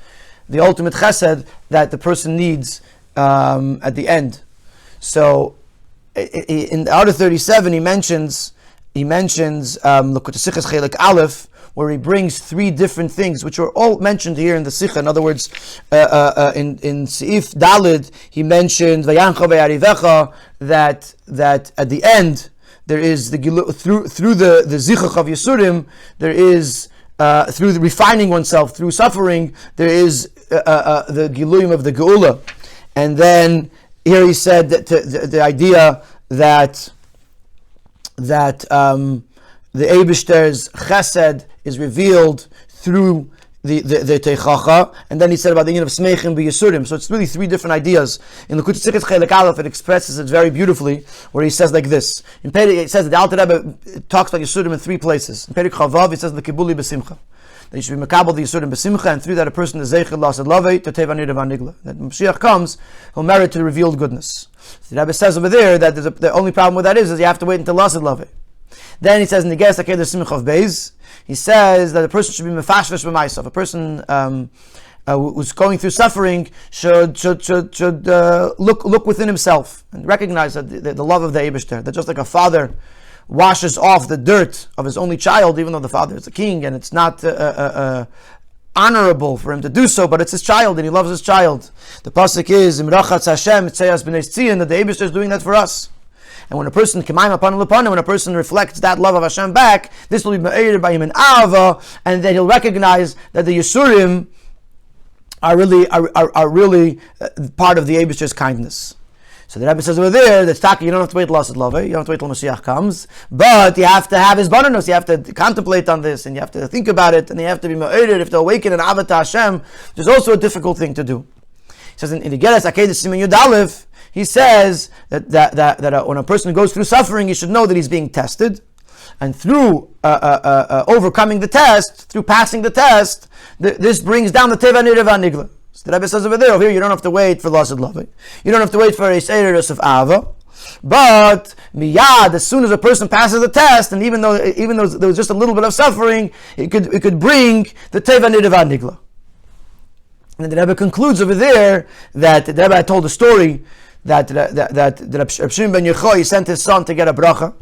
Speaker 1: the ultimate Chesed that the person needs at the end. So in the Order 37 he mentions look at the Sichas Chelek Aleph, where he brings three different things, which are all mentioned here in the Sikha. In other words, in Seif Dalid, he mentioned Vayancha ve'arivecha, that at the end there is the through the Zichach of Yisurim, there is through the refining oneself through suffering, there is the Giluyim of the Geula. And then here he said that the idea that the Eibishter's Chesed is revealed through the Teichacha, and then he said about the union of Smeichim B'Yisurim. So it's really three different ideas. In the Sichas Chelek Aleph, it expresses it very beautifully, where he says like this. In Perik, it says that the Alter Rebbe talks about Yisurim in three places. In Perik Chavav, he says the Kibuli B'Simcha, that you should be makabel the Yisurim B'Simcha, and through that a person is Zeichel Lasad Lavei to Tevanir Vanigla. That when Mashiach comes, he'll merit to the revealed goodness. So the Rebbe says over there that the only problem with that is you have to wait until Lasad Lavei. Then he says in the Geras Akeder Simcha of Beis, he says that a person should be mefashvesh b'maisav. A person who's going through suffering should look within himself and recognize that the love of the Eibishter, that just like a father washes off the dirt of his only child, even though the father is a king and it's not honorable for him to do so, but it's his child and he loves his child. The pasuk is Imrachatz Hashem Tzayas B'nei Tzion, that the Eibishter is doing that for us. And when a person when a person reflects that love of Hashem back, this will be ma'ated by him in Ahava, and then he'll recognize that the Yisurim are really part of the Eibishter's kindness. So the Rebbe says over there that you don't have to wait till Lasad Lavei, you don't have to wait till Mashiach comes, but you have to have his bonanos, you have to contemplate on this, and you have to think about it, and you have to be ma'ated, you have to awaken an Ahavah to Hashem, which is also a difficult thing to do. He says in the Geras Akeder Siman Yud Aleph, he says that when a person goes through suffering, he should know that he's being tested, and through overcoming the test, through passing the test, this brings down the Teva Nirav Nigla. So the Rebbe says over here, you don't have to wait for Lasad Lavei. You don't have to wait for a Seiris of Ava. But miyad, as soon as a person passes the test, and even though there was just a little bit of suffering, it could bring the teva nidava nigla. And the Rebbe concludes over there that the Rebbe told a story that Reb Shimon ben Yochai sent his son to get a bracha,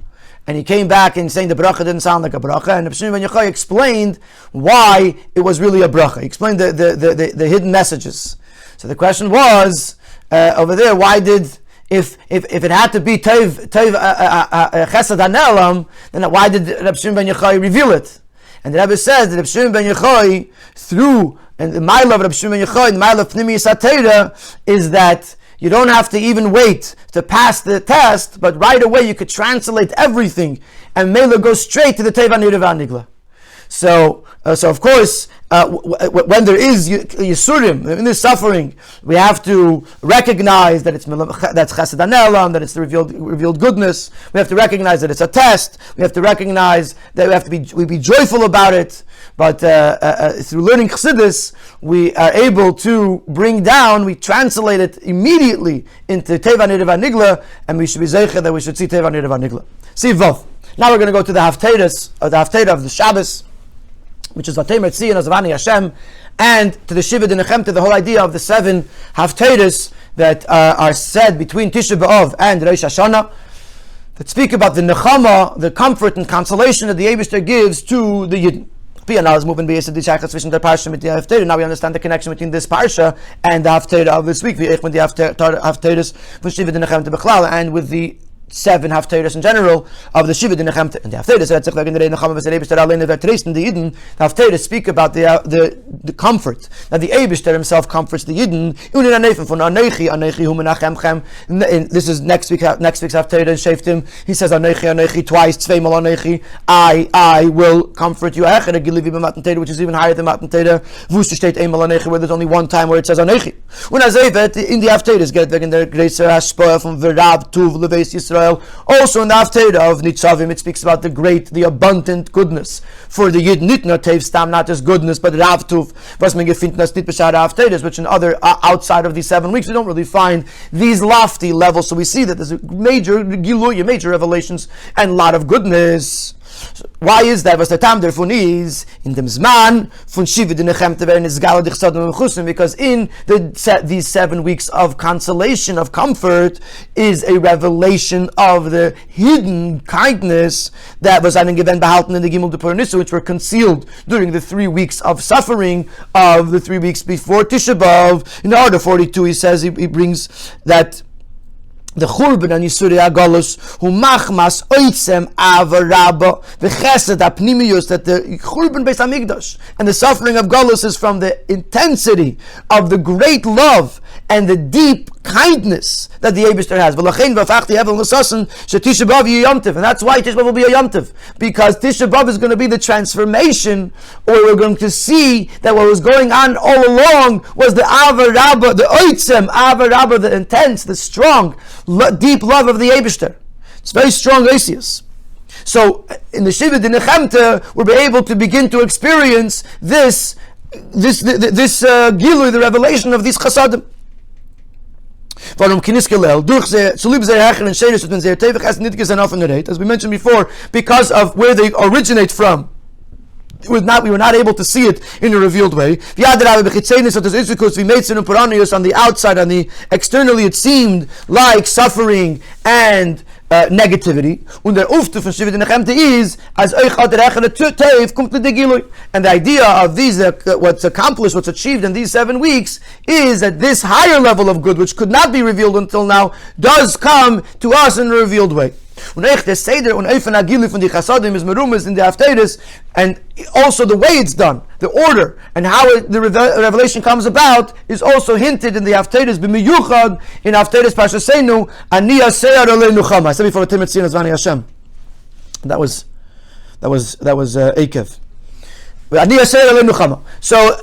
Speaker 1: and he came back and saying the bracha didn't sound like a bracha, and Reb Shimon ben Yochai explained why it was really a bracha. He explained the hidden messages. So the question was over there, why did if it had to be Tev Chesed Hanelam, then why did Reb Shimon ben Yochai reveal it? And the Rebbe says that Reb Shimon ben Yochai, and the mile of Reb Shimon ben Yochai, the mile of Pnimi Satera, is that you don't have to even wait to pass the test, but right away you could translate everything, and Mela goes straight to the Teva Nidava Nigla. So of course, when there is Yisurim, in this suffering, we have to recognize that that's Chesed Hanelam, that it's the revealed goodness. We have to recognize that it's a test. We have to recognize that we be joyful about it. But through learning Chassidus, we are able to we translate it immediately into Teva Nidava Nigla, and we should be zeicher that we should see Teva Nidava Nigla. See Vav. Now we're going to go to the Haftarah of the Shabbos, which is Vatemer Tzion Azavani Hashem, and to the Shiva Dinechemte, the whole idea of the 7 Haftarahs that are said between Tisha B'Av and Rosh Hashanah, that speak about the Nechama, the comfort and consolation that the Eibishter gives to the Yidden. Now we understand the connection between this parsha and the Haftarah of this week, and with the 7 Haftarahs in general of the Shiva Dinechemte. And the Haftarahs the Haftarahs speak about the comfort that the Eibishter himself comforts the Yidden. This is next week's Haftarah in Sheftim. He says Anechi twice, zweimal Anechi. I will comfort you. Which is even higher than Matan Teda. Wuster steht einmal Anechi, where there's only one time where it says Anechi. When I say that in the Haftarahs get wegen der Greiser Hashpoah from Verav Tuv Leveis Yisrael. Also in the Haftarah of Nitzavim, it speaks about the abundant goodness for the Yid. Nit not Tev Stam, not just goodness, but Rav Tuv. Was man gefindt das nit beshar Haftarahs, which in other outside of these 7 weeks we don't really find these lofty levels. So we see that there's a major giluya, major revelations, and a lot of goodness. Why is that? Was the tam derfun is in dem Zman von Shiva Dinechemte werden is Gala dich Sodom Chusim, because in these 7 weeks of consolation, of comfort, is a revelation of the hidden kindness that was given behalten in the Gimel de Purnissa, which were concealed during the 3 weeks of suffering of the 3 weeks before Tisha B'Av. In the order 42, he says he brings that the Churban and Yisuri Agalus who machmas oitzem avarabba the chesed apnimius, that the Churban Beis Hamikdash and the suffering of Galus is from the intensity of the great love and the deep kindness that the Eibishter has. And that's why Tisha B'Av will be a Yom Tov, because Tisha B'Av is going to be the transformation, or we're going to see that what was going on all along was the Ava Rabba, the Oitzem, Ava Rabba, the intense, the strong, deep love of the Eibishter. It's very strong Oisius. So in the Shiva Dinechemte, we'll be able to begin to experience this Gilui, the revelation of these Chasadim. As we mentioned before, because of where they originate from, we were not able to see it in a revealed way. On the outside, externally, it seemed like suffering and negativity. And the is as and the idea of these, what's accomplished, what's achieved in these 7 weeks, is that this higher level of good, which could not be revealed until now, does come to us in a revealed way. And also the way it's done, the order, and how the revelation comes about is also hinted in the Haftarahs b'miyuchad in Haftarahs Parshasenu Ani Aseir Aleinu Chama. I said before Timet Tzin Azvani Hashem. That was Eikev. So,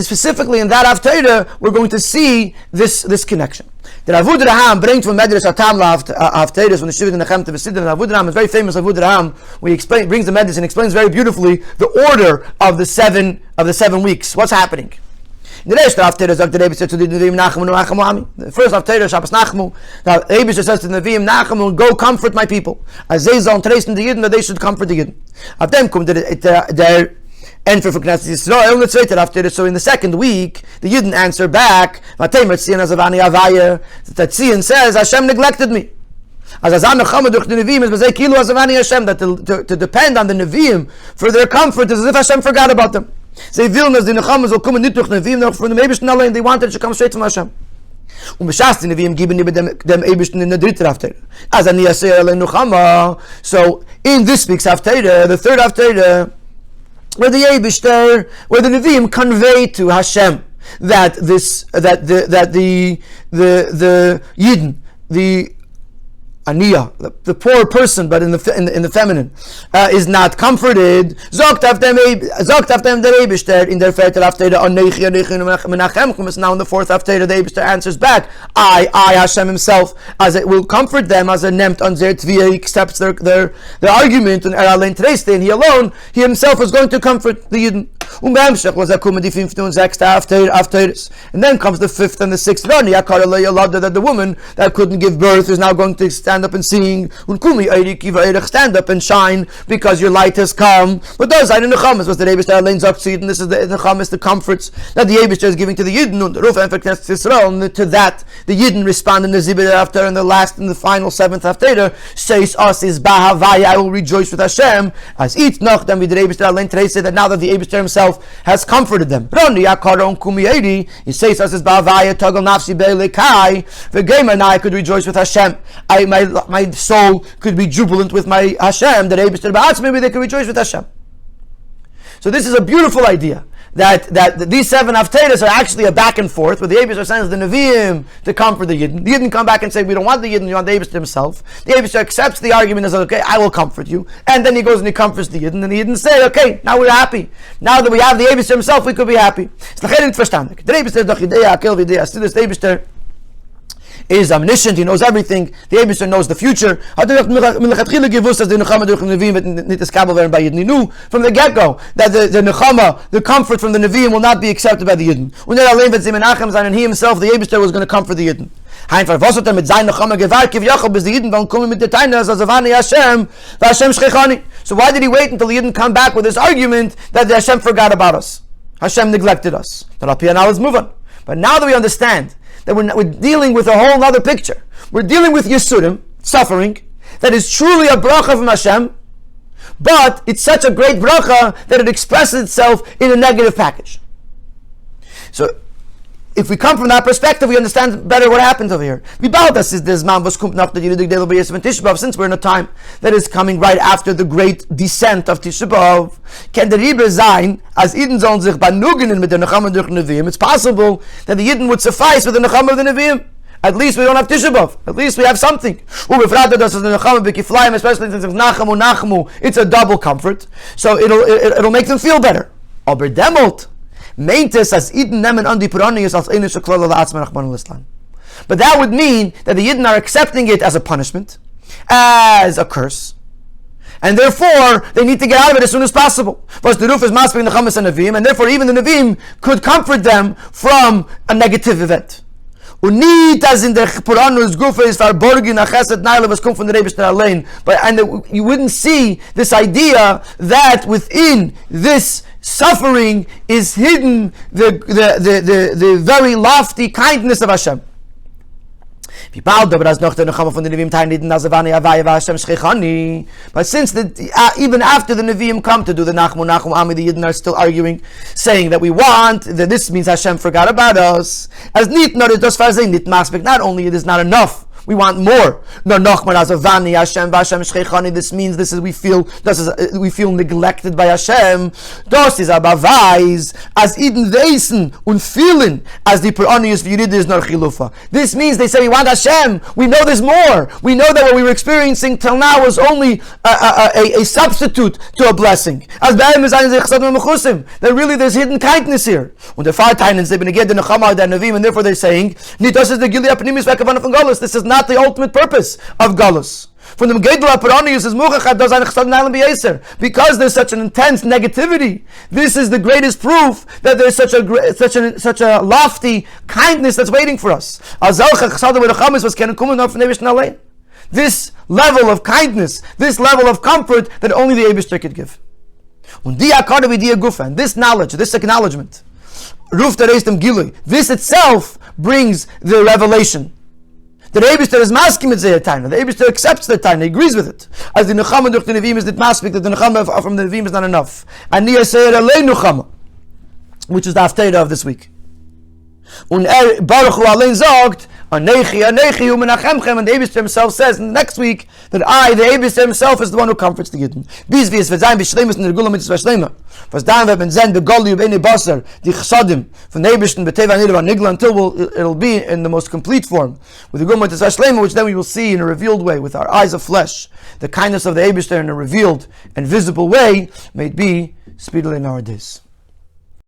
Speaker 1: specifically in that Haftarah, we're going to see this connection. The Avud Raham brings from Medrash Atam Haftarahs from the Shiva Dinechemte V'Sidon. Avud Raham is very famous. Avud Raham, where he brings the Medrash and explains very beautifully the order of the seven weeks. What's happening? The first Haftarah sagt der Eibishter to the Nevi'im Nachmu Nachmu Ami. The first Haftarah Shabbos Nachmu. Now the Eibishter says to the Nevi'im Nachmu, go comfort my people. As they zon tracing the Yidden, that they should comfort the Yidden. Of them come their and for Knesset Yisrael, let's wait after this. So in the second week, the Yidden answer back. That Tzion says, Hashem neglected me. As that to depend on the Nevi'im for their comfort is as if Hashem forgot about them. They wanted it to come straight from Hashem. So in this week's Haftarah, the third Haftarah, where the Nevi'im convey to Hashem that the Yidden, the Aniyah, the poor person, but in the feminine, is not comforted. Zogt af dem der Eibishter in der vierter Haftarah Anechi menachemchem. Now in the fourth Haftarah, the Eibishter answers back, I Hashem Himself, as it will comfort them, as a nemt on their tvia. He accepts their argument, and allein treste, and He alone, He Himself is going to comfort the Yidden. And then comes the fifth and the sixth. That the woman that couldn't give birth is now going to stand up and sing, stand up and shine, because your light has come. But those are the Nechamas, was the Eibishter allein sagt, and this is the Nechamas, the comforts that the Eibishter is giving to the Yidden. And to that, the Yidden respond in the Zibir after, and the last and the final seventh Haftarah says, us is Bahavaya, I will rejoice with Hashem, as each nacht, and with the Eibishter allein say that now that the Eibishter Himself has comforted them. He says, us is Bahavaya, Togel Nafsi Be'elekai, V'geimer, now I could rejoice with Hashem. My soul could be jubilant with my Hashem, that Eibishter Ba'atz, maybe they could rejoice with Hashem. So this is a beautiful idea, that these seven Haftarahs are actually a back and forth, where the Eibishter sends the Nevi'im to comfort the Yidden. The Yidden come back and say, we don't want the Yidden, we want the Eibishter Himself. The Eibishter accepts the argument and says, okay, I will comfort you. And then he goes and he comforts the Yidden, and the Yidden say, okay, now we're happy. Now that we have the Eibishter Himself, we could be happy. The Eibishter is omniscient, He knows everything. The Eibishter knows the future. He knew from the get-go that the Nechama, the comfort from the Nevi'im, will not be accepted by the Yidden. And He Himself, the Eibishter, was going to comfort the Yidden. So why did He wait until the Yidden come back with this argument that the Hashem forgot about us? Hashem neglected us. Now let's move on. But now that we understand that we're dealing with a whole other picture. We're dealing with Yisurim, suffering, that is truly a bracha from Hashem, but it's such a great bracha that it expresses itself in a negative package. So, if we come from that perspective, we understand better what happens over here. Since we're in a time that is coming right after the great descent of Tisha B'Av, it's possible that the Yidden would suffice with the Nechama of the Nevi'im. At least we don't have Tisha B'Av. At least we have something. Especially since it's Nachmu, it's a double comfort. So it'll make them feel better. But that would mean that the Yidden are accepting it as a punishment, as a curse, and therefore they need to get out of it as soon as possible. And therefore even the Nevi'im could comfort them from a negative event. But you wouldn't see this idea that within this suffering is hidden the very lofty kindness of Hashem. But since even after the Nevi'im come to do the Nachmu Ami, the Yidden are still arguing, saying that we want, that this means Hashem forgot about us. As not only it is not enough, we want more. This means we feel neglected by Hashem. Das is abavais as iden weisen und fühlen as die Peronius v'Yidid is nor chilufa. This means they say we want Hashem. We know there's more. We know that what we were experiencing till now was only a substitute to a blessing. As that really there's hidden kindness here. Und der Vaterteinen they begin the Nechama der Nevi'im, and therefore they're saying, this is the Gilia Pnimis Vekavan von Galus. This is not the ultimate purpose of Galus. From the Megiddo Aparonius is Muchachad does Chesed Nalam B'Yeser. Because there's such an intense negativity, this is the greatest proof that there's such a lofty kindness that's waiting for us. This level of kindness, this level of comfort that only the Eibishter could give. And this knowledge, this acknowledgement, this itself brings the revelation. The Eibishter is masking with the Taina. The Eibishter accepts the Taina, he agrees with it. As the Nechama durch the Nevi'im is not maspik, that the Nechama from the Nevi'im is not enough. And Nia Seir Alei Nechama, which is the Haftarah of this week. Und Baruch Hu allein sagt, Anechi Hu menachemchem, and the Eibishter himself says in the next week that I, the Eibishter himself, is the one who comforts the Yidden. Bis wie es wird sein, b'shleimus in der Gula mitzvah shleima. Was dann wird man sehen, begolli ubeni basar, die chsadim, von the Eibishter, b'teva nidva nigla, until it'll be in the most complete form, with the Gula mitzvah shleima, which then we will see in a revealed way, with our eyes of flesh, the kindness of the Eibishter in a revealed and visible way, may it be speedily in our days.